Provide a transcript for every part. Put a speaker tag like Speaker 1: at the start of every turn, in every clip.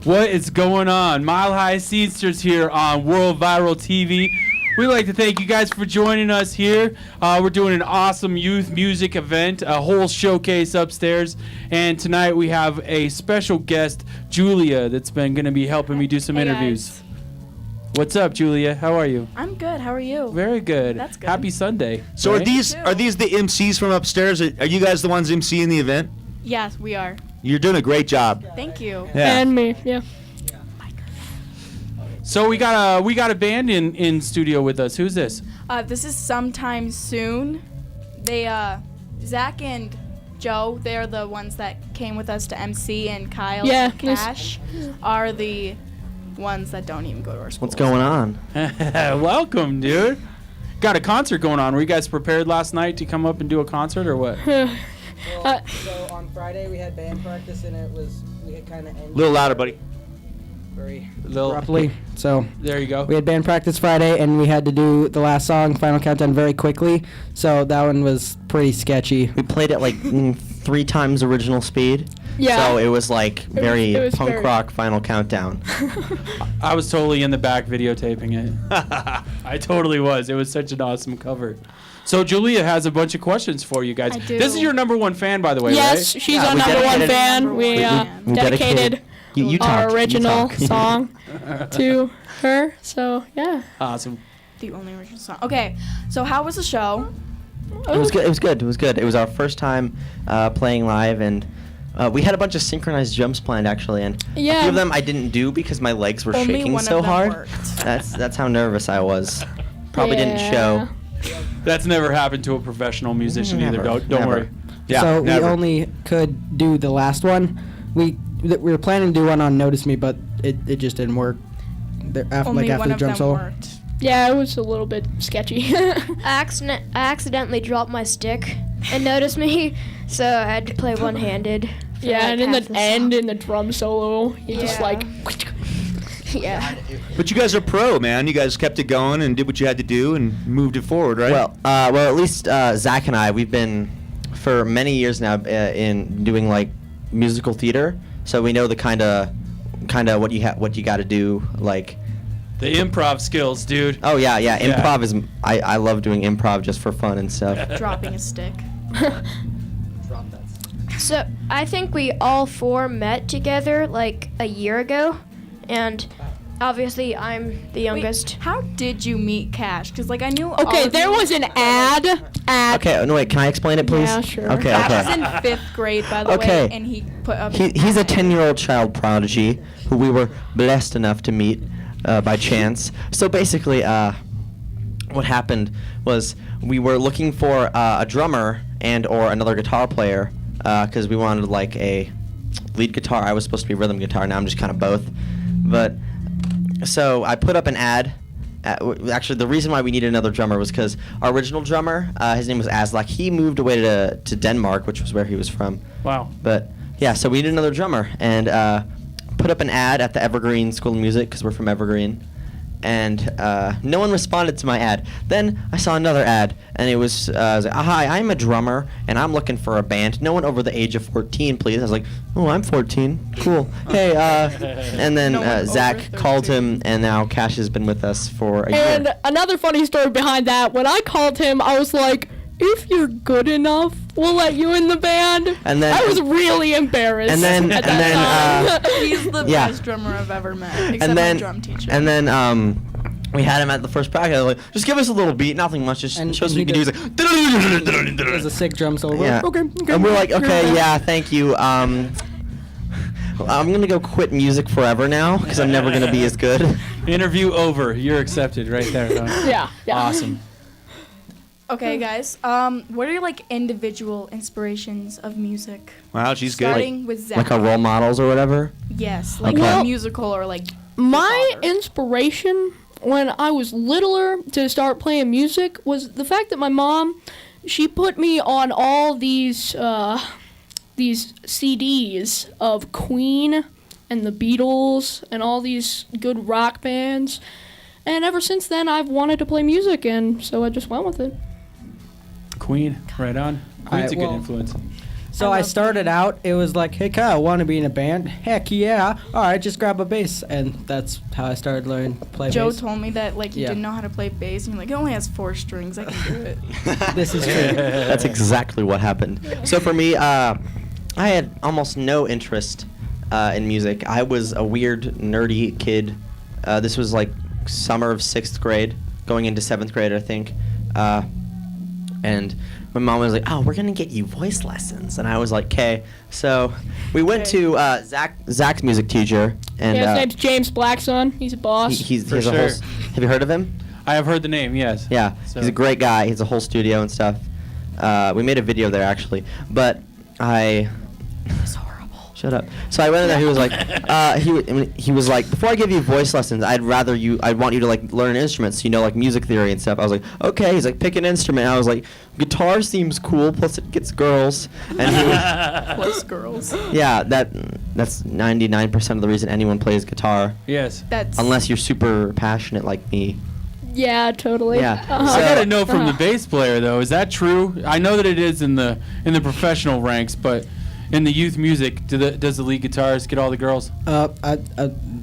Speaker 1: What is going on? MileHighScenesters here on World Viral TV. We'd like to thank you guys for joining us here. We're doing an awesome youth music event, a whole showcase upstairs. And tonight we have a special guest, Julia, that's been going to be helping me do some interviews.
Speaker 2: Guys.
Speaker 1: What's up, Julia? How are you?
Speaker 2: I'm good. How are you?
Speaker 1: Very good.
Speaker 2: That's good.
Speaker 1: Happy Sunday.
Speaker 3: So
Speaker 1: right?
Speaker 3: are these the MCs from upstairs? Are you guys the ones MCing the event?
Speaker 2: Yes, we are.
Speaker 3: You're doing a great job.
Speaker 2: Thank you.
Speaker 3: Yeah.
Speaker 4: And me, yeah.
Speaker 1: So we got a band in studio with us. Who's this?
Speaker 2: This is Sometime Soon. They, Zach and Joe, they're the ones that came with us to MC, and Kyle and Cash are the ones that don't even go to our school.
Speaker 5: What's going on?
Speaker 1: Welcome, dude. Got a concert going on. Were you guys prepared last night to come up and do a concert or what?
Speaker 6: So on Friday we had band practice and we had kind of ended.
Speaker 3: A little louder, buddy.
Speaker 6: Very
Speaker 1: Little-
Speaker 6: abruptly. So
Speaker 1: There you go.
Speaker 6: we had band practice Friday and we had to do the last song, Final Countdown, very quickly. So that one was pretty sketchy.
Speaker 5: We played it like 3 times original speed.
Speaker 4: Yeah.
Speaker 5: So it was like very
Speaker 4: it was
Speaker 5: punk
Speaker 4: very-
Speaker 5: rock Final Countdown.
Speaker 1: I was totally in the back videotaping it. I totally was. It was such an awesome cover. So Julia has a bunch of questions for you guys.
Speaker 2: I do.
Speaker 1: This is your number one fan, by the way,
Speaker 4: Yes,
Speaker 1: right?
Speaker 4: she's
Speaker 5: Yeah,
Speaker 4: our
Speaker 5: we
Speaker 4: number one
Speaker 5: dedicated-
Speaker 4: fan.
Speaker 2: Number
Speaker 4: We
Speaker 2: one
Speaker 5: We
Speaker 4: dedicated
Speaker 5: You
Speaker 4: our
Speaker 5: talk, you
Speaker 4: original
Speaker 5: talk.
Speaker 4: song to her. So yeah.
Speaker 1: Awesome.
Speaker 2: The only original song. Okay, so how was the show?
Speaker 5: It was good. It was good. It was good. It was our first time playing live, and we had a bunch of synchronized jumps planned actually, and a
Speaker 4: Yeah.
Speaker 5: few of them I didn't do because my legs were
Speaker 2: Only
Speaker 5: shaking
Speaker 2: one
Speaker 5: so
Speaker 2: of them
Speaker 5: hard.
Speaker 2: worked.
Speaker 5: That's how nervous I was. Probably didn't
Speaker 4: Yeah.
Speaker 5: show.
Speaker 1: That's never happened to a professional musician either.
Speaker 5: Never.
Speaker 1: Don't
Speaker 5: Never.
Speaker 1: worry.
Speaker 3: Yeah,
Speaker 6: so
Speaker 3: never.
Speaker 6: we only could do the last one. We were planning to do one on Notice Me, but it just didn't work.
Speaker 2: Only
Speaker 6: After
Speaker 2: one
Speaker 6: the
Speaker 2: of
Speaker 6: drum
Speaker 2: them
Speaker 6: solo.
Speaker 2: worked.
Speaker 4: Yeah, it was a little bit sketchy.
Speaker 7: I accidentally dropped my stick and noticed me, so I had to play one-handed. for,
Speaker 4: Yeah,
Speaker 7: like,
Speaker 4: and in
Speaker 7: half
Speaker 4: the end, in the drum solo, you just
Speaker 2: Yeah.
Speaker 4: like.
Speaker 7: Yeah.
Speaker 3: But you guys are pro, man. You guys kept it going and did what you had to do and moved it forward, right?
Speaker 5: Well, at least Zach and I, we've been for many years now in doing like musical theater, so we know the kind of what you got to do. Like,
Speaker 1: The improv skills, dude.
Speaker 5: oh yeah,
Speaker 1: Yeah.
Speaker 5: improv is. I love doing improv just for fun and stuff.
Speaker 2: Dropping a stick.
Speaker 7: So I think we all 4 met together like a year ago, and obviously I'm the youngest.
Speaker 2: Wait, how did you meet Cash? Because like I knew. all
Speaker 4: Okay,
Speaker 2: of
Speaker 4: there
Speaker 2: you-
Speaker 4: was an ad.
Speaker 5: Okay, no wait, can I explain it, please?
Speaker 4: Yeah, sure.
Speaker 5: Okay,
Speaker 2: That
Speaker 5: okay.
Speaker 2: was in 5th grade, by the
Speaker 5: Okay.
Speaker 2: way, and he put up.
Speaker 5: He's a 10-year-old child prodigy who we were blessed enough to meet by chance. So basically, what happened was we were looking for a drummer and or another guitar player because we wanted like a lead guitar. I was supposed to be rhythm guitar. Now I'm just kind of both. But so I put up an ad. Actually, the reason why we needed another drummer was because our original drummer, his name was Aslak. He moved away to Denmark, which was where he was from.
Speaker 1: Wow.
Speaker 5: But yeah, so we needed another drummer and put up an ad at the Evergreen School of Music because we're from Evergreen. And no one responded to my ad. Then I saw another ad, and it was, I was like, hi, I'm a drummer, and I'm looking for a band. No one over the age of 14, please. I was like, oh, I'm 14. Cool. Hey, and then
Speaker 2: No one over
Speaker 5: Zach
Speaker 2: 13.
Speaker 5: called him, and now Cash has been with us for a
Speaker 4: And
Speaker 5: year.
Speaker 4: another funny story behind that, when I called him, I was like, if you're good enough, we'll let you in the band.
Speaker 5: And then-
Speaker 4: I was really embarrassed
Speaker 5: And then-
Speaker 4: at
Speaker 5: and
Speaker 4: that
Speaker 5: then,
Speaker 4: time.
Speaker 2: He's the
Speaker 5: Yeah.
Speaker 2: best drummer I've ever met, except
Speaker 5: And then,
Speaker 2: my drum teacher.
Speaker 5: and then, we had him at the first practice. Like, just give us a little beat, nothing much. Just
Speaker 6: And
Speaker 5: show us what
Speaker 6: he
Speaker 5: you can do. He's
Speaker 6: It was
Speaker 5: like,
Speaker 6: a sick drum solo.
Speaker 5: yeah.
Speaker 4: Okay.
Speaker 5: And we're like, okay, yeah, thank you. I'm gonna go quit music forever now because I'm never gonna be as good.
Speaker 1: Interview over. You're accepted right there. Huh?
Speaker 4: Yeah.
Speaker 1: Awesome.
Speaker 2: Okay, guys. What are your like individual inspirations of music?
Speaker 3: Wow, she's good.
Speaker 2: Starting with Zach.
Speaker 5: Like our role models or whatever.
Speaker 2: Yes, like
Speaker 5: Okay.
Speaker 2: a musical or like.
Speaker 4: My
Speaker 2: father.
Speaker 4: inspiration when I was littler to start playing music was the fact that my mom, she put me on all these CDs of Queen and the Beatles and all these good rock bands. And ever since then, I've wanted to play music, and so I just went with it.
Speaker 1: Queen, right on. Queen's a good
Speaker 6: well,
Speaker 1: influence.
Speaker 6: So
Speaker 2: I
Speaker 6: I
Speaker 2: love
Speaker 6: started out, it was like, hey Kyle, want to be in a band? Heck yeah. All right, just grab a bass. And that's how I started learning to play
Speaker 2: Joe
Speaker 6: bass.
Speaker 2: told me that like you
Speaker 6: Yeah.
Speaker 2: didn't know how to play bass, and you're like, it only has 4 strings. I can do it.
Speaker 6: This is true.
Speaker 5: That's exactly what happened. So for me, I had almost no interest in music. I was a weird, nerdy kid. This was like summer of 6th grade, going into 7th grade, I think. And my mom was like, "Oh, we're gonna get you voice lessons," and I was like, "Okay." So we went to Zach's music teacher, and
Speaker 4: Yeah, his name's James Blackson. He's a boss.
Speaker 5: he's
Speaker 1: For
Speaker 5: a whole.
Speaker 1: sure.
Speaker 5: Have you heard of him?
Speaker 1: I have heard the name. Yes.
Speaker 5: Yeah,
Speaker 1: So-
Speaker 5: he's a great guy. He has a whole studio and stuff. We made a video there actually, but I.
Speaker 2: It's horrible.
Speaker 5: Shut up. So I went in there. He was like, he was like, before I give you voice lessons, I'd want you to like learn instruments, like music theory and stuff. I was like, okay. He's like, pick an instrument. I was like, guitar seems cool. Plus it gets girls. And he was,
Speaker 2: Plus girls.
Speaker 5: yeah, that's 99% of the reason anyone plays guitar,
Speaker 1: Yes.
Speaker 2: That's
Speaker 5: unless you're super passionate like me.
Speaker 4: Yeah, totally.
Speaker 5: Yeah.
Speaker 1: I gotta know from the
Speaker 4: Uh-huh.
Speaker 1: bass player though. Is that true? I know that it is in the professional ranks, but in the youth music, does the lead guitarist get all the girls?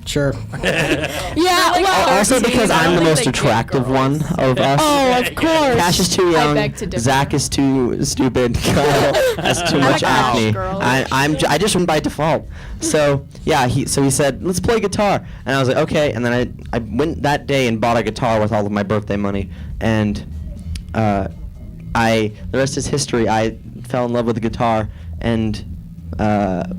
Speaker 6: Sure.
Speaker 4: Yeah, well,
Speaker 5: Also because
Speaker 2: I
Speaker 5: I'm the
Speaker 2: don't think
Speaker 5: most
Speaker 2: they get
Speaker 5: attractive
Speaker 2: girls.
Speaker 5: one of us.
Speaker 4: oh, of course.
Speaker 5: Cash is too
Speaker 2: I
Speaker 5: young.
Speaker 2: beg to differ.
Speaker 5: Zach is too stupid. Kyle has too
Speaker 2: I'm
Speaker 5: much
Speaker 2: a Cash
Speaker 5: acne.
Speaker 2: girl.
Speaker 5: I just went by default. So yeah, he said let's play guitar, and I was like okay. And then I went that day and bought a guitar with all of my birthday money, and the rest is history. I fell in love with the guitar and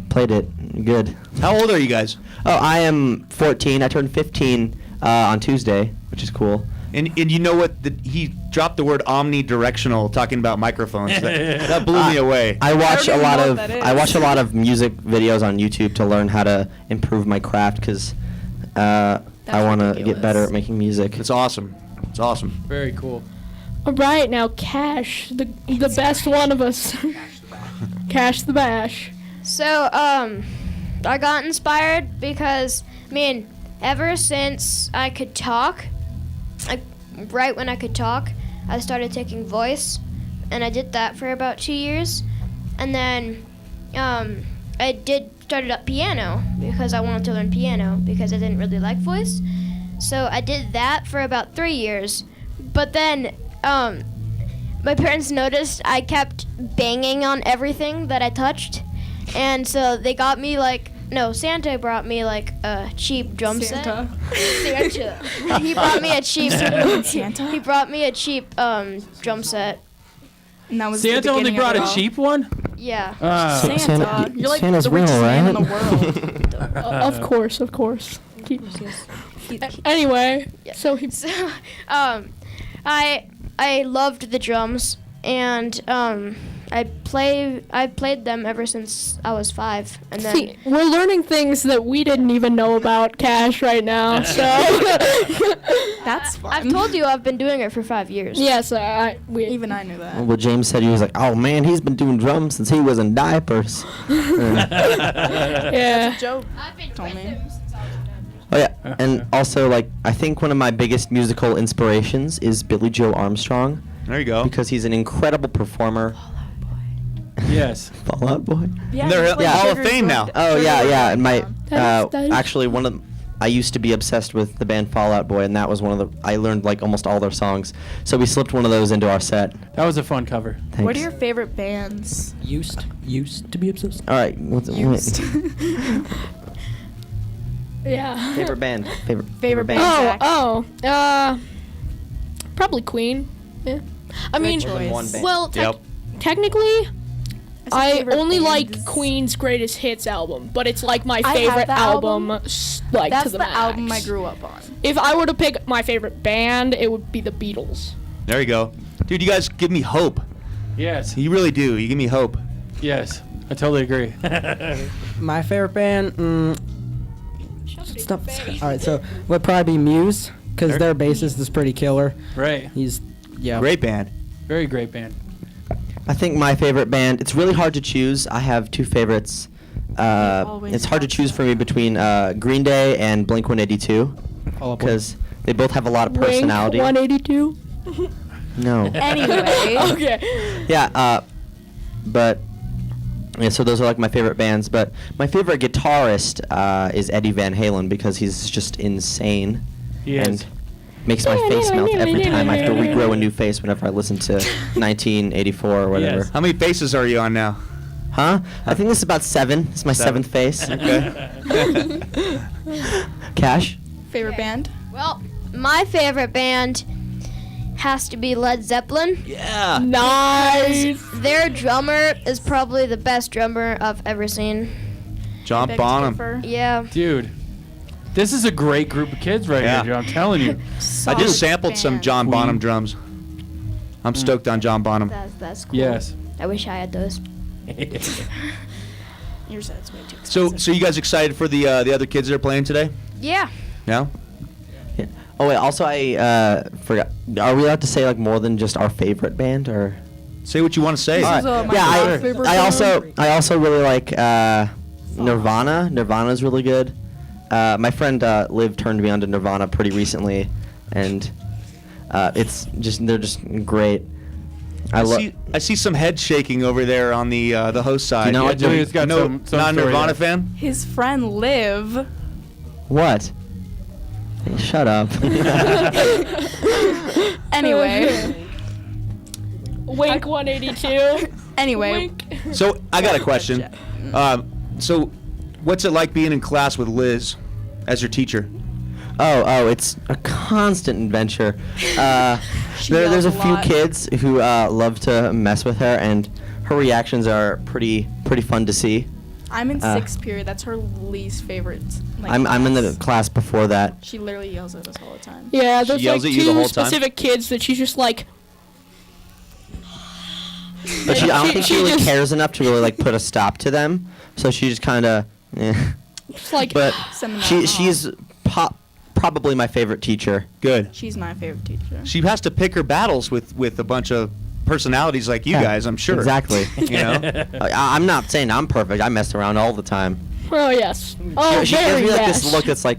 Speaker 5: played it good.
Speaker 3: How old are you guys?
Speaker 5: Oh, I am 14. I turned 15 on Tuesday, which is cool.
Speaker 3: And you know what? He dropped the word omnidirectional talking about microphones. That blew me away.
Speaker 5: I watch
Speaker 2: don't
Speaker 5: a
Speaker 2: even
Speaker 5: lot
Speaker 2: know
Speaker 5: of
Speaker 2: what that
Speaker 5: I
Speaker 2: is.
Speaker 5: watch a lot of music videos on YouTube to learn how to improve my craft because I want to get
Speaker 2: ridiculous.
Speaker 5: better at making music.
Speaker 3: It's awesome. It's awesome.
Speaker 1: Very cool.
Speaker 4: All right, now Cash, the best one of us. Cash the Bash.
Speaker 7: So, I got inspired because, ever since I could talk, right when I could talk, I started taking voice, and I did that for about 2 years. And then, I started up piano because I wanted to learn piano because I didn't really like voice. So I did that for about 3 years. But then, my parents noticed I kept banging on everything that I touched. And so they got me Santa brought me a cheap drum
Speaker 2: Santa.
Speaker 7: set. Santa. He brought me a cheap
Speaker 2: Santa.
Speaker 7: He brought me a cheap drum set.
Speaker 2: And that was the
Speaker 1: Santa only
Speaker 2: beginning of
Speaker 1: brought
Speaker 2: it
Speaker 1: a
Speaker 2: all.
Speaker 1: cheap one.
Speaker 7: Yeah.
Speaker 2: Santa,
Speaker 5: Santa-
Speaker 2: you're like
Speaker 5: Santa's
Speaker 2: the richest
Speaker 5: real,
Speaker 2: man in
Speaker 5: right?
Speaker 2: the world.
Speaker 4: Of course. Anyway,
Speaker 7: Yeah.
Speaker 4: so he.
Speaker 7: So, I loved the drums, and I played them ever since I was 5, and then
Speaker 4: See, we're learning things that we didn't even know about Cash right now. So
Speaker 2: That's fun.
Speaker 7: I've told you I've been doing it for 5 years.
Speaker 4: yes,
Speaker 2: Even I knew that.
Speaker 5: Well, James said he was like, oh man, he's been doing drums since he was in diapers.
Speaker 4: yeah.
Speaker 2: Joe told me.
Speaker 5: Oh yeah, and also I think one of my biggest musical inspirations is Billy Joe Armstrong
Speaker 3: There you go.
Speaker 5: because he's an incredible performer.
Speaker 1: Yes.
Speaker 5: Fall Out Boy.
Speaker 2: Yeah,
Speaker 3: They're
Speaker 2: he played
Speaker 3: Hall of
Speaker 2: Sugar's
Speaker 3: Fame now.
Speaker 2: Birthday.
Speaker 5: Oh yeah, and my
Speaker 4: That is-
Speaker 5: actually one of I used to be obsessed with the band Fall Out Boy, and that was one of the I learned almost all their songs. So we slipped one of those into our set.
Speaker 1: That was a fun cover.
Speaker 5: Thanks.
Speaker 2: What are your favorite bands?
Speaker 6: Used to be obsessed.
Speaker 5: All right,
Speaker 2: Used.
Speaker 4: Yeah.
Speaker 5: favorite band?
Speaker 2: Favorite band?
Speaker 4: Probably Queen. Yeah. I mean,
Speaker 2: choice.
Speaker 5: One band.
Speaker 4: well,
Speaker 3: Yep.
Speaker 4: technically,
Speaker 2: That's my
Speaker 4: I
Speaker 2: favorite
Speaker 4: only
Speaker 2: band
Speaker 4: like
Speaker 2: is-
Speaker 4: Queen's Greatest Hits album, but it's like my
Speaker 2: I have
Speaker 4: favorite
Speaker 2: that
Speaker 4: album.
Speaker 2: album.
Speaker 4: To
Speaker 2: That's
Speaker 4: the
Speaker 2: the album I
Speaker 4: max.
Speaker 2: grew up on.
Speaker 4: If I were to pick my favorite band, it would be the Beatles.
Speaker 3: There you go. Dude, you guys give me hope.
Speaker 1: Yes.
Speaker 3: You really do. You give me hope.
Speaker 1: Yes. I totally agree.
Speaker 6: My favorite band, stop. All right, so would probably be Muse because their bassist is pretty killer.
Speaker 1: Right.
Speaker 6: He's
Speaker 3: Great band.
Speaker 1: Very great band.
Speaker 5: I think my favorite band. It's really hard to choose. I have two favorites.
Speaker 2: always
Speaker 5: It's hard to
Speaker 2: have
Speaker 5: choose for me between Green Day and Blink 182 because they both have a lot of personality.
Speaker 4: Wink 182.
Speaker 5: No.
Speaker 2: Anyway,
Speaker 4: Okay.
Speaker 5: Yeah, but Yeah, so those are like my favorite bands. But my favorite guitarist is Eddie Van Halen because he's just insane.
Speaker 1: He is.
Speaker 5: And makes my face melt every time I have to regrow a new face whenever I listen to 1984 or whatever.
Speaker 1: Yes.
Speaker 3: How many faces are you on now?
Speaker 5: Huh? I think this is about 7. This is my 7th face.
Speaker 3: Okay.
Speaker 5: Cash?
Speaker 2: Favorite band?
Speaker 7: Well, my favorite band has to be Led Zeppelin.
Speaker 3: Yeah.
Speaker 4: Nice.
Speaker 7: Their drummer is probably the best drummer I've ever seen.
Speaker 3: John
Speaker 2: Beg
Speaker 3: Bonham.
Speaker 2: differ.
Speaker 7: Yeah.
Speaker 1: Dude, this is a great group of kids right
Speaker 3: Yeah.
Speaker 1: here, Joe. I'm telling you.
Speaker 3: I
Speaker 2: Solid
Speaker 3: just sampled some
Speaker 2: band.
Speaker 3: John
Speaker 1: Queen.
Speaker 3: Bonham drums. I'm stoked on John Bonham.
Speaker 7: That's cool.
Speaker 1: Yes.
Speaker 7: I wish I had those.
Speaker 2: Your set's way too expensive.
Speaker 3: So you guys excited for the other kids that are playing today?
Speaker 7: Yeah.
Speaker 3: Yeah.
Speaker 5: Yeah. Oh wait, also I forgot. Are we allowed to say like more than just our favorite band or?
Speaker 3: Say what you want to say.
Speaker 5: All
Speaker 2: is, my
Speaker 5: yeah,
Speaker 2: favorite
Speaker 5: I also really like Nirvana. Nirvana's really good. My friend Liv turned me on to Nirvana pretty recently, and they're just great.
Speaker 3: I see some head shaking over there on the host side.
Speaker 5: You know what,
Speaker 1: Julia's got
Speaker 3: no,
Speaker 1: some
Speaker 3: not a
Speaker 1: story
Speaker 3: Nirvana
Speaker 1: there.
Speaker 3: fan?
Speaker 2: His friend Liv.
Speaker 5: What? Hey, shut up.
Speaker 2: Anyway.
Speaker 4: Wink 182.
Speaker 2: Anyway.
Speaker 4: Wink.
Speaker 3: So I got a question. So what's it like being in class with Liz as your teacher?
Speaker 5: Oh, it's a constant adventure.
Speaker 2: She
Speaker 5: There's a
Speaker 2: yells a
Speaker 5: few
Speaker 2: lot.
Speaker 5: kids who love to mess with her, and her reactions are pretty fun to see.
Speaker 2: I'm in 6th period. That's her least favorite. Like,
Speaker 5: I'm in the
Speaker 2: class.
Speaker 5: class before that.
Speaker 2: She literally yells at us all the time.
Speaker 4: Yeah, there's
Speaker 3: yells
Speaker 4: like
Speaker 3: at you the
Speaker 4: two
Speaker 3: whole time?
Speaker 4: specific kids that she's just like.
Speaker 5: But I don't think she really
Speaker 4: just-
Speaker 5: cares enough to really like put a stop to them. So she just kind of.
Speaker 4: Just like.
Speaker 5: But
Speaker 2: Send them out.
Speaker 5: she's probably my favorite teacher.
Speaker 3: Good.
Speaker 2: She's my favorite teacher.
Speaker 3: She has to pick her battles with a bunch of personalities like you
Speaker 5: Yeah,
Speaker 3: guys, I'm sure.
Speaker 5: Exactly.
Speaker 3: You know?
Speaker 5: I'm not saying I'm perfect. I mess around all the time.
Speaker 4: Oh yes. Oh,
Speaker 5: she gives
Speaker 4: very
Speaker 5: me like
Speaker 4: yes.
Speaker 5: this look that's like,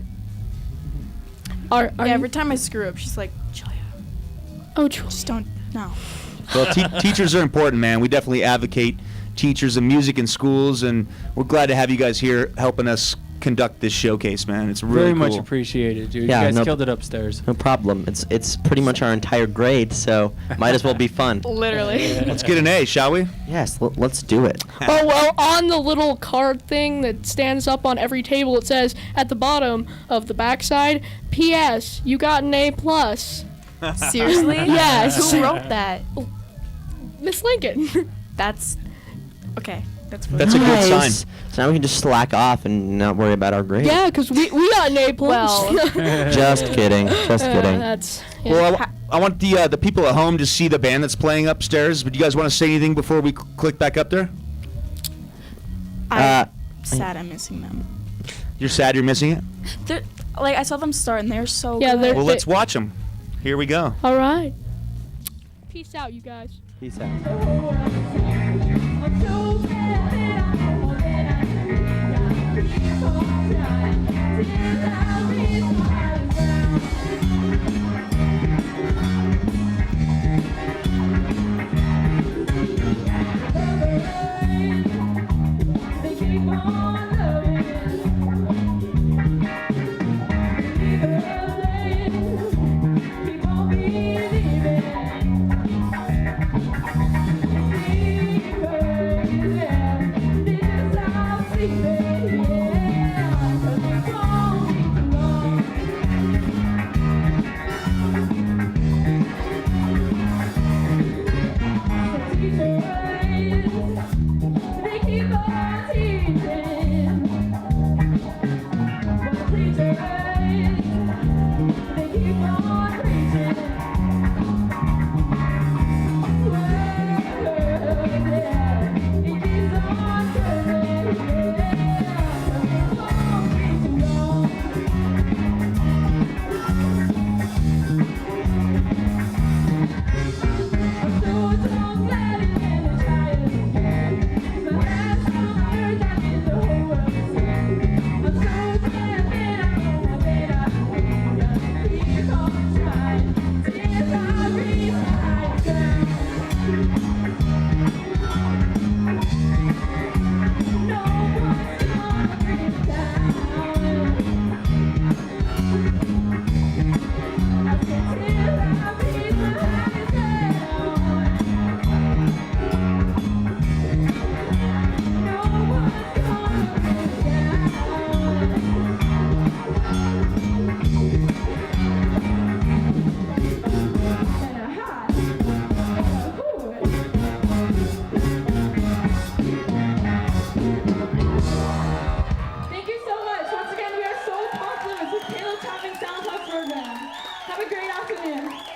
Speaker 4: Are
Speaker 2: Yeah,
Speaker 4: you-
Speaker 2: every time I screw up, she's like, Julia,
Speaker 4: Oh,
Speaker 2: just don't. No.
Speaker 3: Well, teachers are important, man. We definitely advocate teachers and music in schools, and we're glad to have you guys here helping us conduct this showcase, man. It's really
Speaker 1: Very
Speaker 3: cool.
Speaker 1: much appreciated, dude.
Speaker 5: Yeah,
Speaker 1: you guys
Speaker 5: no-
Speaker 1: killed it upstairs.
Speaker 5: no problem. It's pretty much our entire grade, so might as well be fun.
Speaker 2: Literally.
Speaker 3: Let's get an A, shall we?
Speaker 5: Yes, let's do it.
Speaker 4: Oh well, on the little card thing that stands up on every table, it says at the bottom of the backside, "P.S. You got an A+."
Speaker 2: Seriously?
Speaker 4: Yes.
Speaker 2: Who wrote that?
Speaker 4: Miss Lincoln.
Speaker 2: That's okay. That's really
Speaker 3: That's a good sign.
Speaker 5: Nice. So now we can just slack off and not worry about our grade.
Speaker 4: Yeah, because we got an A+.
Speaker 2: Well.
Speaker 5: Just kidding. Just kidding.
Speaker 4: That's. Yeah.
Speaker 3: Well, I want the people at home to see the band that's playing upstairs. But you guys want to say anything before we click back up there?
Speaker 2: I'm sad I'm missing them.
Speaker 3: You're sad you're missing it?
Speaker 2: They're, like, I saw them start and they're so
Speaker 4: Yeah,
Speaker 2: good.
Speaker 4: they're-
Speaker 3: Well, let's watch them. Here we go.
Speaker 4: All right. Peace out, you guys.
Speaker 5: Peace out.
Speaker 8: Keep on believing. a great afternoon.